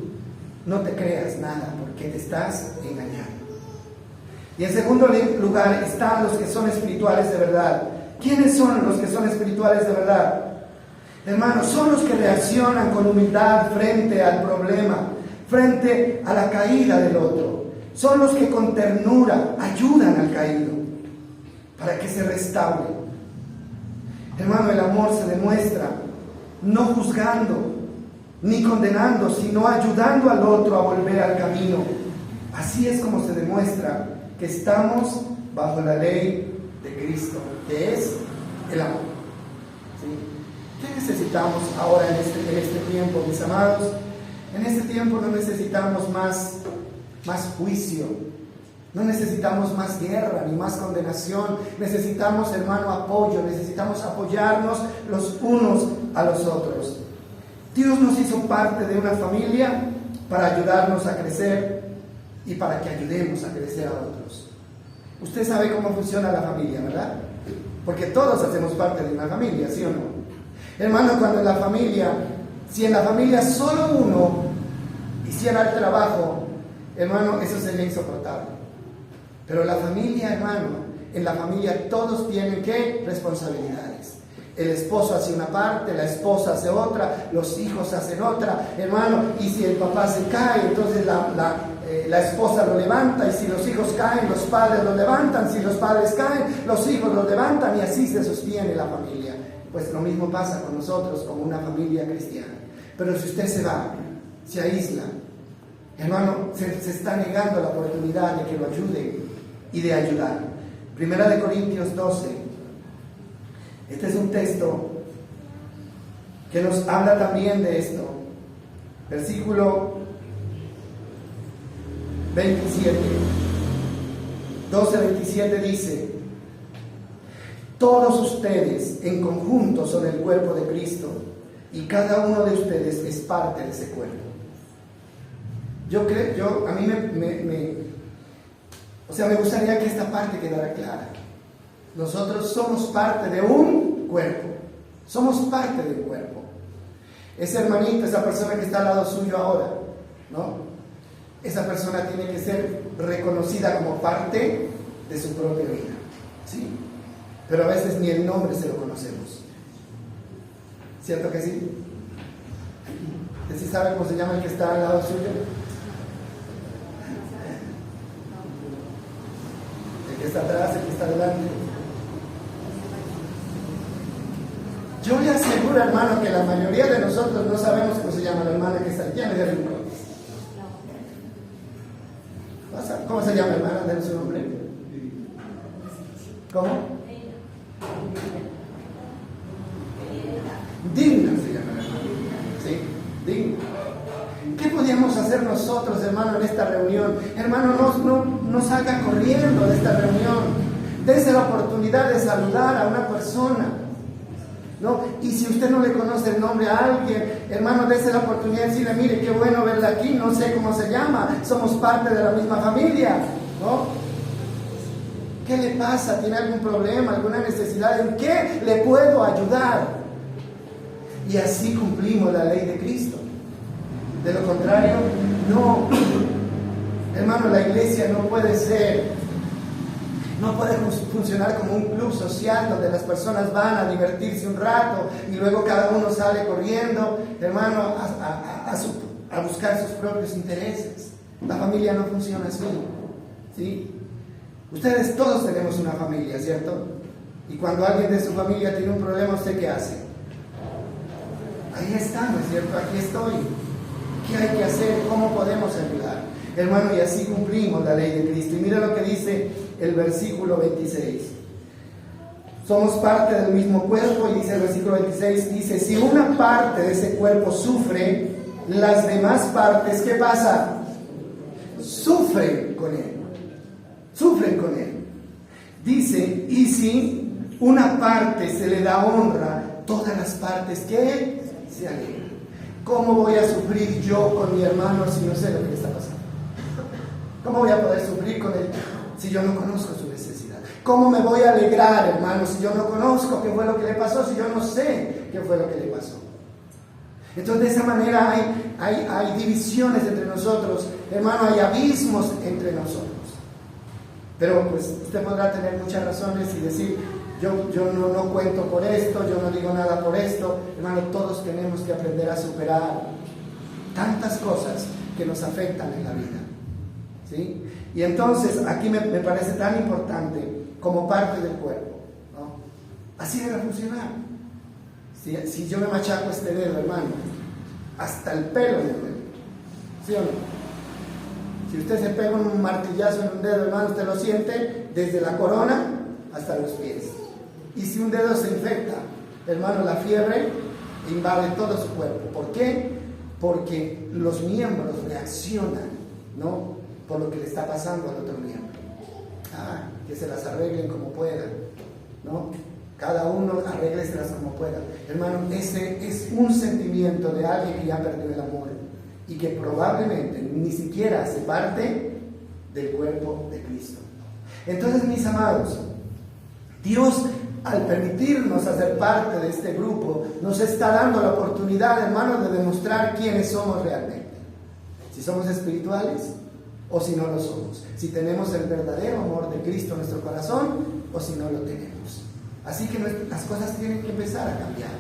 no te creas nada, porque te estás engañando. Y en segundo lugar están los que son espirituales de verdad. ¿Quiénes son los que son espirituales de verdad? Hermanos, son los que reaccionan con humildad frente al problema, frente a la caída del otro. Son los que con ternura ayudan al caído para que se restaure. Hermano, el amor se demuestra no juzgando ni condenando, sino ayudando al otro a volver al camino. Así es como se demuestra que estamos bajo la ley de Cristo, que es el amor. ¿Sí? ¿Qué necesitamos ahora en este tiempo, mis amados? En este tiempo no necesitamos más juicio, no necesitamos más guerra ni más condenación. Necesitamos, hermano, apoyo, necesitamos apoyarnos los unos a los otros. Dios nos hizo parte de una familia para ayudarnos a crecer y para que ayudemos a crecer a otros. Usted sabe cómo funciona la familia, ¿verdad? Porque todos hacemos parte de una familia, ¿sí o no? Hermano, cuando en la familia, si en la familia solo uno hiciera el trabajo, hermano, eso sería insoportable. Pero la familia, hermano, en la familia todos tienen, ¿qué? Responsabilidades. El esposo hace una parte, la esposa hace otra, los hijos hacen otra, hermano, y si el papá se cae, entonces la esposa lo levanta, y si los hijos caen, los padres lo levantan, si los padres caen, los hijos lo levantan, y así se sostiene la familia. Pues lo mismo pasa con nosotros como una familia cristiana. Pero si usted se va, se aísla, hermano, se está negando la oportunidad de que lo ayude y de ayudar. Primera de Corintios 12. Este es un texto que nos habla también de esto. Versículo 27. 12:27 dice: todos ustedes en conjunto son el cuerpo de Cristo y cada uno de ustedes es parte de ese cuerpo. A mí me gustaría que esta parte quedara clara. Nosotros somos parte de un cuerpo. Somos parte del cuerpo. Ese hermanito, esa persona que está al lado suyo ahora, ¿no? Esa persona tiene que ser reconocida como parte de su propia vida, ¿sí? Pero a veces ni el nombre se lo conocemos. ¿Cierto que sí? ¿Usted sí sabe cómo se llama el que está al lado suyo? El que está atrás, el que está adelante. Yo le aseguro, hermano, que la mayoría de nosotros no sabemos cómo se llama la hermana que está aquí en el rincón. ¿Cómo se llama, hermana? ¿Tiene su nombre? ¿Cómo? Digna se llama la hermana. ¿Sí? Digna. ¿Qué podíamos hacer nosotros, hermano, en esta reunión? Hermano, no salga corriendo de esta reunión. Dense la oportunidad de saludar a una persona, ¿no? Y si usted no le conoce el nombre a alguien, hermano, dése la oportunidad de decirle: mire, qué bueno verla aquí, no sé cómo se llama, somos parte de la misma familia, ¿no? ¿Qué le pasa? ¿Tiene algún problema, alguna necesidad? ¿En qué le puedo ayudar? Y así cumplimos la ley de Cristo. De lo contrario, no. Hermano, la iglesia no puede funcionar como un club social donde las personas van a divertirse un rato y luego cada uno sale corriendo, hermano, a buscar sus propios intereses. La familia no funciona así, ¿sí? Ustedes todos tenemos una familia, ¿cierto? Y cuando alguien de su familia tiene un problema, ¿usted qué hace? Ahí está, ¿no es cierto? Aquí estoy. ¿Qué hay que hacer? ¿Cómo podemos ayudar? Hermano, y así cumplimos la ley de Cristo. Y mira lo que dice el versículo 26. Somos parte del mismo cuerpo, y dice el versículo 26, dice: si una parte de ese cuerpo sufre, las demás partes, ¿qué pasa? Sufren con él. Sufren con él. Dice: y si una parte se le da honra, todas las partes, ¿qué? Se alegran. ¿Cómo voy a sufrir yo con mi hermano si no sé lo que le está pasando? ¿Cómo voy a poder sufrir con él si yo no conozco su necesidad? ¿Cómo me voy a alegrar, hermano, si yo no conozco qué fue lo que le pasó, si yo no sé qué fue lo que le pasó? Entonces, de esa manera hay divisiones entre nosotros, hermano, hay abismos entre nosotros. Pero pues usted podrá tener muchas razones y decir, yo no cuento por esto, yo no digo nada por esto. Hermano, todos tenemos que aprender a superar tantas cosas que nos afectan en la vida, ¿sí? Y entonces aquí me parece tan importante como parte del cuerpo, ¿no? Así debe funcionar. Si yo me machaco este dedo, hermano, hasta el pelo me duele, ¿sí o no? Si usted se pega un martillazo en un dedo, hermano, usted lo siente desde la corona hasta los pies. Y si un dedo se infecta, hermano, la fiebre invade todo su cuerpo. ¿Por qué? Porque los miembros reaccionan, ¿no?, por lo que le está pasando al otro miembro. Que se las arreglen como puedan, ¿no? Cada uno arrégleselas como pueda. Hermano, ese es un sentimiento de alguien que ya perdió el amor y que probablemente ni siquiera hace parte del cuerpo de Cristo. Entonces, mis amados, Dios, al permitirnos hacer parte de este grupo, nos está dando la oportunidad, hermanos, de demostrar quiénes somos realmente. Si somos espirituales o si no lo somos. Si tenemos el verdadero amor de Cristo en nuestro corazón o si no lo tenemos. Así que las cosas tienen que empezar a cambiar.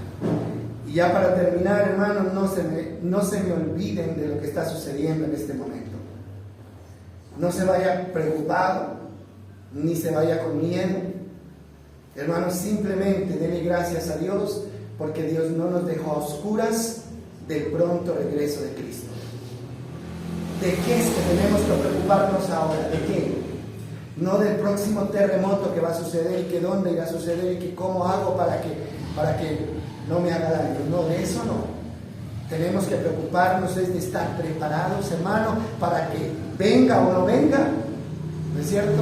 Y ya para terminar, hermanos, no se me olviden de lo que está sucediendo en este momento. No se vaya preocupado, ni se vaya con miedo. Hermanos, simplemente denle gracias a Dios porque Dios no nos dejó a oscuras del pronto regreso de Cristo. ¿De qué es que tenemos que preocuparnos ahora? ¿De qué? No del próximo terremoto que va a suceder y que dónde irá a suceder y que cómo hago para que no me haga daño. No, de eso no. Tenemos que preocuparnos es de estar preparados, hermano, para que venga o no venga, ¿no es cierto?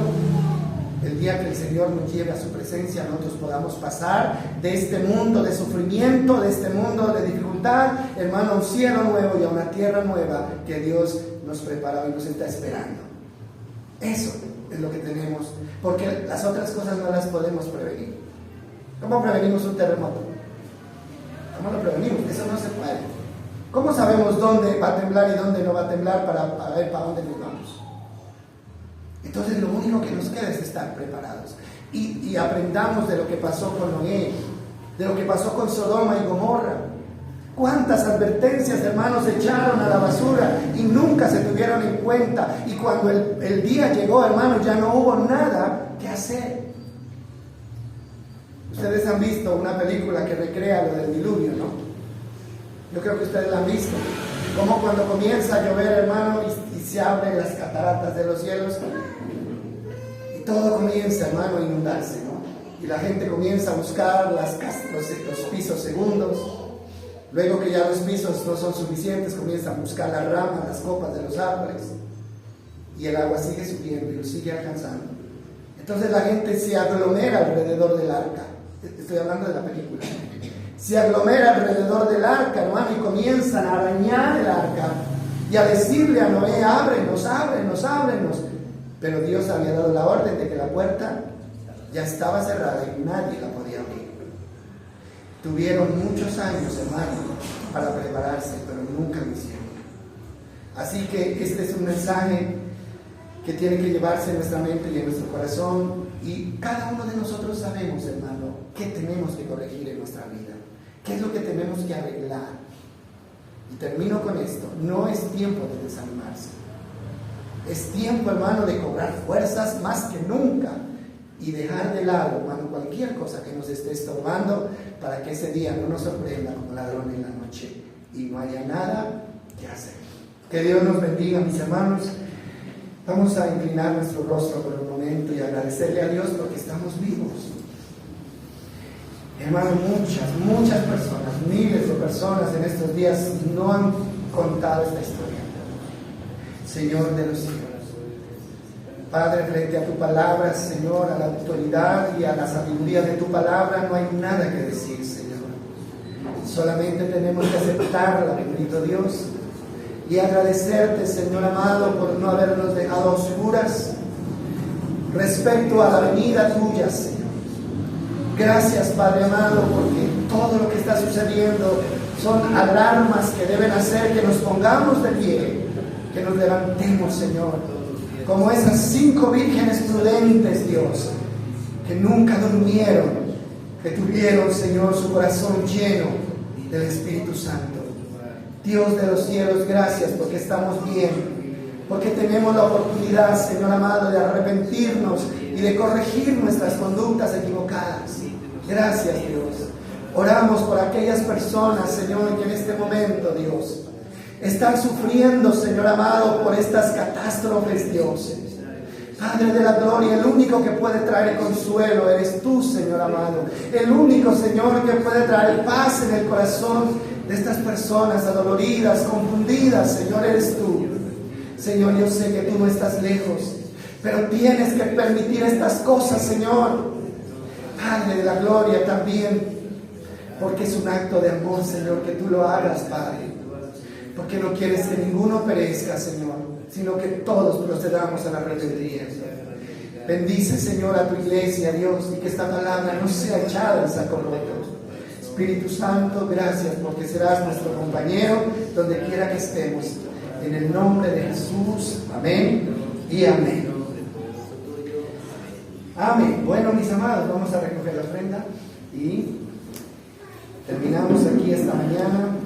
El día que el Señor nos lleve a su presencia, nosotros podamos pasar de este mundo de sufrimiento, de este mundo de dificultad, hermano, a un cielo nuevo y a una tierra nueva que Dios nos preparó y nos está esperando. Eso es lo que tenemos, porque las otras cosas no las podemos prevenir. ¿Cómo prevenimos un terremoto? ¿Cómo lo prevenimos? Eso no se puede. ¿Cómo sabemos dónde va a temblar y dónde no va a temblar para ver para dónde nos vamos? Entonces lo único que nos queda es estar preparados y aprendamos de lo que pasó con Noé, de lo que pasó con Sodoma y Gomorra. Cuántas advertencias, hermanos, se echaron a la basura y nunca se tuvieron en cuenta, y cuando el día llegó, hermanos, ya no hubo nada que hacer. Ustedes han visto una película que recrea lo del diluvio, ¿no? Yo creo que ustedes la han visto. Como cuando comienza a llover, hermano, y se abren las cataratas de los cielos y todo comienza, hermano, a inundarse, ¿no? Y la gente comienza a buscar los pisos segundos. Luego que ya los pisos no son suficientes, comienzan a buscar las ramas, las copas de los árboles, y el agua sigue subiendo y lo sigue alcanzando. Entonces la gente se aglomera alrededor del arca. Estoy hablando de la película. Se aglomera alrededor del arca, hermano, y comienzan a arañar el arca y a decirle a Noé: ábrenos, ábrenos, ábrenos. Pero Dios había dado la orden de que la puerta ya estaba cerrada y nadie la podía abrir. Tuvieron muchos años, hermano, para prepararse, pero nunca lo hicieron. Así que este es un mensaje que tiene que llevarse en nuestra mente y en nuestro corazón, y cada uno de nosotros sabemos, hermano, qué tenemos que corregir en nuestra vida, qué es lo que tenemos que arreglar. Y termino con esto: no es tiempo de desanimarse, es tiempo, hermano, de cobrar fuerzas más que nunca y dejar de lado, hermano, cualquier cosa que nos esté estorbando, para que ese día no nos sorprenda como ladrón en la noche y no haya nada que hacer. Que Dios nos bendiga, mis hermanos. Vamos a inclinar nuestro rostro por un momento y agradecerle a Dios porque estamos vivos. Hermano, muchas personas, miles de personas en estos días no han contado esta historia. Señor de los cielos, Padre, frente a tu palabra, Señor, a la autoridad y a la sabiduría de tu palabra, no hay nada que decir, Señor. Solamente tenemos que aceptarla, bendito Dios, y agradecerte, Señor amado, por no habernos dejado a oscuras respecto a la venida tuya, Señor. Gracias, Padre amado, porque todo lo que está sucediendo son alarmas que deben hacer que nos pongamos de pie, que nos levantemos, Señor, como esas 5 vírgenes prudentes, Dios, que nunca durmieron, que tuvieron, Señor, su corazón lleno del Espíritu Santo. Dios de los cielos, gracias porque estamos bien, porque tenemos la oportunidad, Señor amado, de arrepentirnos y de corregir nuestras conductas equivocadas. Gracias, Dios. Oramos por aquellas personas, Señor, que en este momento, Dios, están sufriendo, Señor amado, por estas catástrofes, Dios. Padre de la gloria, el único que puede traer consuelo eres tú, Señor amado. El único, Señor, que puede traer paz en el corazón de estas personas adoloridas, confundidas, Señor, eres tú. Señor, yo sé que tú no estás lejos, pero tienes que permitir estas cosas, Señor. Padre de la gloria, también, porque es un acto de amor, Señor, que tú lo hagas, Padre. Porque no quieres que ninguno perezca, Señor, sino que todos procedamos a la arrepentimiento. Bendice, Señor, a tu iglesia, Dios, y que esta palabra no sea echada en saco roto. Espíritu Santo, gracias, porque serás nuestro compañero donde quiera que estemos. En el nombre de Jesús, amén y amén. Amén. Bueno, mis amados, vamos a recoger la ofrenda y terminamos aquí esta mañana.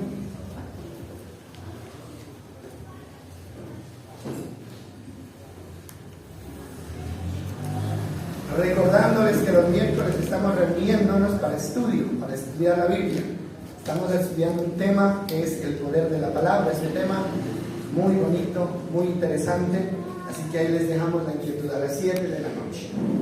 Recordándoles que los miércoles estamos reuniéndonos para estudiar la Biblia. Estamos estudiando un tema que es el poder de la palabra. Es un tema muy bonito, muy interesante. Así que ahí les dejamos la inquietud a las 7 de la noche.